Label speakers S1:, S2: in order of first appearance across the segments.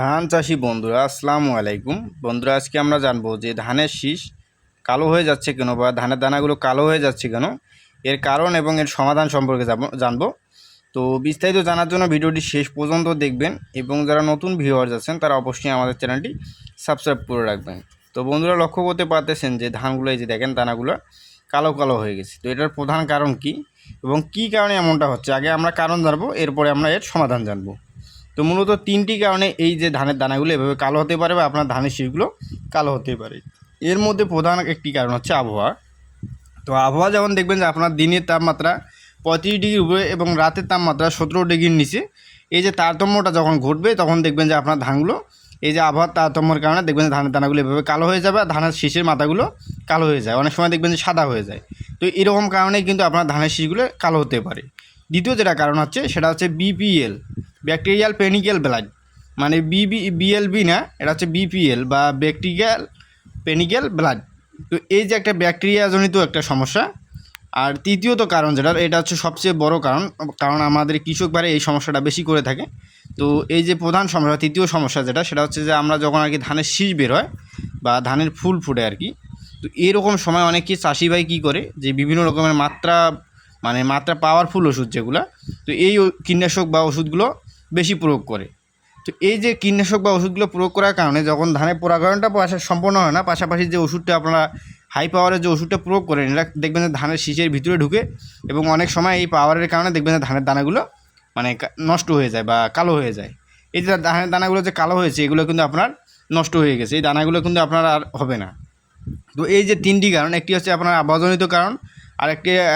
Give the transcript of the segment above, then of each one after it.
S1: ধান চাষি বন্ধুরা আসসালামু আলাইকুম। বন্ধুরা, আজকে আমরা জানবো যে ধানের শীষ কালো হয়ে যাচ্ছে কেন বা ধানের দানাগুলো কালো হয়ে যাচ্ছে কেন, এর কারণ এবং এর সমাধান সম্পর্কে জানবো। তো বিস্তারিত জানার জন্য ভিডিওটি শেষ পর্যন্ত দেখবেন এবং যারা নতুন ভিউয়ার্স আছেন তারা অবশ্যই আমাদের চ্যানেলটি সাবস্ক্রাইব করে রাখবেন। তো বন্ধুরা, লক্ষ্য করতে পারতেছেন যে ধানগুলো, এই যে দেখেন দানাগুলো কালো কালো হয়ে গেছে। তো এটার প্রধান কারণ কি এবং কি কারণে এমনটা হচ্ছে, আগে আমরা কারণ জানবো, এরপরে আমরা এর সমাধান জানবো। তো মূলত তিনটি কারণে এই যে ধানের দানাগুলো এভাবে কালো হতে পারে বা আপনার ধানের শীষগুলো কালো হতে পারে। এর মধ্যে প্রধান একটি কারণ হচ্ছে আবহাওয়া। তো আবহাওয়া যেমন দেখবেন যে আপনার দিনের তাপমাত্রা 35 ডিগ্রির উপরে এবং রাতের তাপমাত্রা 17 ডিগ্রির নিচে, এই যে তারতম্যটা যখন ঘটবে তখন দেখবেন যে আপনার ধানগুলো এই যে আবহাওয়ার তারতম্যের কারণে দেখবেন যে ধানের দানাগুলো এভাবে কালো হয়ে যাবে, আর ধানের শীষের মাথাগুলো কালো হয়ে যায়, অনেক সময় দেখবেন যে সাদা হয়ে যায়। তো এরকম কারণেই কিন্তু আপনার ধানের শীষগুলো কালো হতে পারে। দ্বিতীয় যেটা কারণ হচ্ছে সেটা হচ্ছে বিপিএল, ব্যাকটেরিয়াল পেনিক্যাল ব্লাইট, মানে বিএলবি না, এটা হচ্ছে বিপিএল বা ব্যাকটেরিয়াল পেনিক্যাল ব্লাড। তো এই যে একটা ব্যাকটেরিয়াজনিত একটা সমস্যা। আর তৃতীয়ত কারণ যেটা, এটা হচ্ছে সবচেয়ে বড় কারণ, কারণ আমাদের কৃষক ভাইরা এই সমস্যাটা বেশি করে থাকে। তো এই যে প্রধান সমস্যা, তৃতীয় সমস্যা যেটা, সেটা হচ্ছে যে আমরা যখন আর কি ধানের শীষ বের হয় বা ধানের ফুল ফুটে আর কি, তো এরকম সময় অনেকে চাষি ভাই কী করে যে বিভিন্ন রকমের মাত্রা পাওয়ারফুল ওষুধ যেগুলো, তো এই কীটনাশক বা ওষুধগুলো বেশি প্রয়োগ করে। তো এই যে কীটনাশক বা ওষুধগুলো প্রয়োগ করার কারণে যখন ধানের পরাগায়নটা সম্পন্ন হয় না, পাশাপাশি যে ওষুধটা আপনারা হাই পাওয়ারের যে ওষুধটা প্রয়োগ করেন, এটা দেখবেন যে ধানের শীষের ভিতরে ঢুকে এবং অনেক সময় এই পাওয়ারের কারণে দেখবেন যে ধানের দানাগুলো নষ্ট হয়ে যায় বা কালো হয়ে যায়। এই যে ধানের দানাগুলো যে কালো হয়েছে, এগুলো কিন্তু আপনার নষ্ট হয়ে গেছে, এই দানাগুলো কিন্তু আপনার আর হবে না। তো এই যে তিনটি কারণ, একটি হচ্ছে আপনার আবহাওয়াজনিত কারণ, আর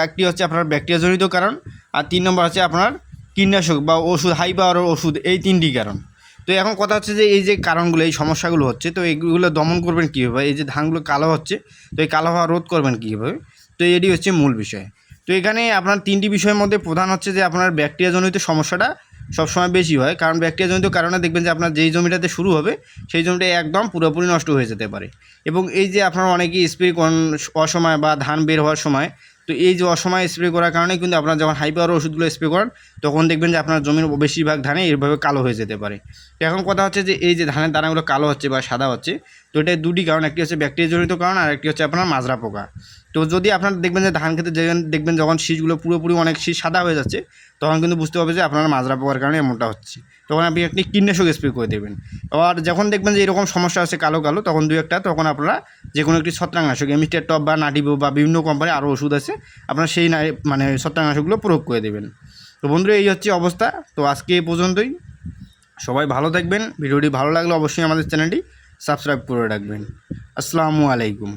S1: একটি হচ্ছে আপনার ব্যাকটেরিয়াজনিত কারণ, আর 3 নম্বর হচ্ছে আপনার কীটনাশক বা ওষুধ, হাই পাওয়ারের ওষুধ, এই তিনটি কারণ। তো এখন কথা হচ্ছে যে এই যে কারণগুলো, এই সমস্যাগুলো হচ্ছে, তো এইগুলো দমন করবেন কীভাবে, এই যে ধানগুলো কালো হচ্ছে, তো এই কালো হওয়া রোধ করবেন কীভাবে, তো এটি হচ্ছে মূল বিষয়। তো এখানে আপনার তিনটি বিষয়ের মধ্যে প্রধান হচ্ছে যে আপনার ব্যাকটেরিয়াজনিত সমস্যাটা সবসময় বেশি হয়, কারণ ব্যাকটেরিয়াজনিত কারণে দেখবেন যে আপনার যেই জমিটাতে শুরু হবে সেই জমিটা একদম পুরোপুরি নষ্ট হয়ে যেতে পারে। এবং এই যে আপনারা অনেকেই স্প্রে করেন অসময় বা ধান বের হওয়ার সময়, তো এই যে অসময়ে স্প্রে করার কারণে কিন্তু আপনারা যখন হাই পাওয়ার ওষুধগুলো স্প্রে করেন, তখন দেখবেন যে আপনার জমির বেশিরভাগ ধানে এইভাবে কালো হয়ে যেতে পারে। তো এখন কথা হচ্ছে যে এই যে ধানের দানাগুলো কালো হচ্ছে বা সাদা হচ্ছে, তো এটাই দুটি কারণ, একটি হচ্ছে ব্যাকটেরিয়াজনিত কারণ আর একটি হচ্ছে আপনার মাজরা পোকা। তো যদি আপনার দেখবেন যে ধান খেতে দেখবেন যখন শীষগুলো পুরোপুরি অনেক শীষ সাদা হয়ে যাচ্ছে, তখন কিন্তু বুঝতে হবে যে আপনার মাজরা পোকার কারণে এমনটা হচ্ছে, তখন আপনি একটি কীটনাশক স্প্রে করে দেবেন। আর যখন দেখবেন যে এরকম সমস্যা আছে কালো কালো, তখন তখন আপনারা যে কোনো একটি ছত্রাকনাশক, এমিস্টার টপ বা নাটিবো বা বিভিন্ন কোম্পানির আরও ওষুধ আছে, আপনারা সেই ছত্রাকনাশকগুলো প্রয়োগ করে দেবেন। তো বন্ধুরা, এই হচ্ছে অবস্থা। তো আজকে এই পর্যন্তই, সবাই ভালো থাকবেন। ভিডিওটি ভালো লাগলে অবশ্যই আমাদের চ্যানেলটি সাবস্ক্রাইব করে রাখবেন। আসসালামু আলাইকুম।